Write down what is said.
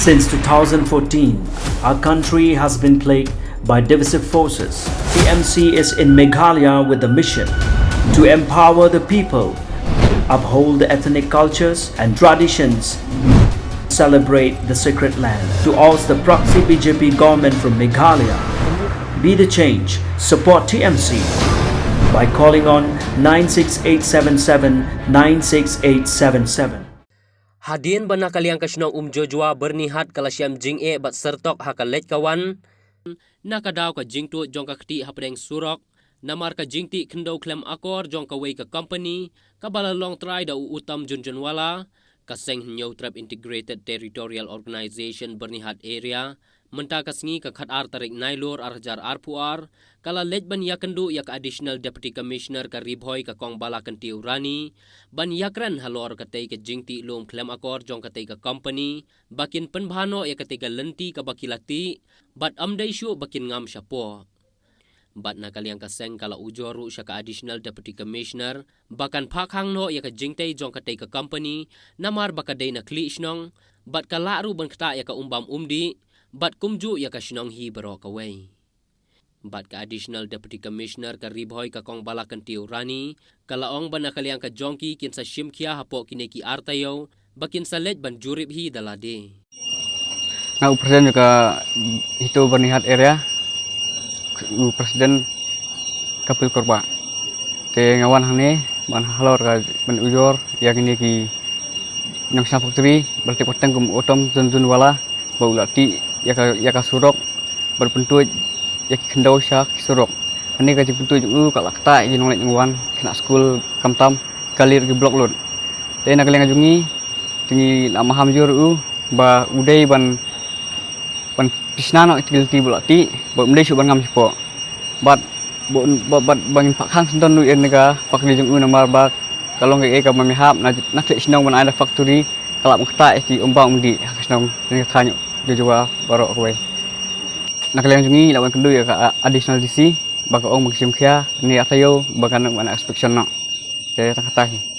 Since 2014, our country has been plagued by divisive forces. TMC is in Meghalaya with the mission to empower the people, uphold the ethnic cultures and traditions, celebrate the sacred land. To oust the proxy BJP government from Meghalaya, be the change, support TMC by calling on 96877 96877. Hadin bana kaliang kasinong Jojua bernihat kalasyam jing bat sertok hakalet kawan nakadaw ka jingtu jong kakti hapdeng surok namar ka jingti kendo klem akor jong ka way ka company kabalalong try da utam junjunwala kaseng Nyotrap Integrated Territorial Organization bernihat area menta kasngi ka khatar tarik nailur arjar arpuar kala lej ban yakendu yak additional deputy commissioner ka ribhoy ka kong bala kan tiurani ban yakran halor ka tei ka jingti lom klem akor jong ka tei ka company bakin penbhano yak ka tei ka lenti ka bakilati bat amdai syu bakin ngam syapo bat nakaliang kaseng kala ujoru sya ka additional deputy commissioner bakan phakhang no yak ka jingtei jong ka tei ka company namar bakadei na kli snong bat kala ru ban khata yak ka umbam umdi bat kumju ya ka sinong hi baro ka way bat ka additional deputy commissioner ka ribhoy ka kong balakan tiurani kalaong ban nakaliang ka jongki kinsa shimkhia hapo kineki artayo bakin salet ban jurib hi dalade na presiden juga itu bernihat area presiden kapil korba te ngawan hane ban halor ka ban ujor yang ini ki nang saputri berarti poteng kum otom tunjun wala baulati yaka surok berbentuk yak kendau syak surok ani ka bentuk ju ka lakta yin oleh ngwan kena school kamtam kalir di blok lud te nak leng ajungi tingi amaham jur ba udai ban pisnano tilti bulati ba mdei su ban ngam sipo bat bangin pakhang senton nu nega pak di jung namar ba kalau ngai ka mamihap nak sinong ban ada factory kalap ngta ki umbang umdi sinong ni thanyo Jojua baru kowe nak kalian jungi lawan kendu ya ka additional DC baka ong magsimkhia ni atayo baka nang mana expectation no kaya takatahi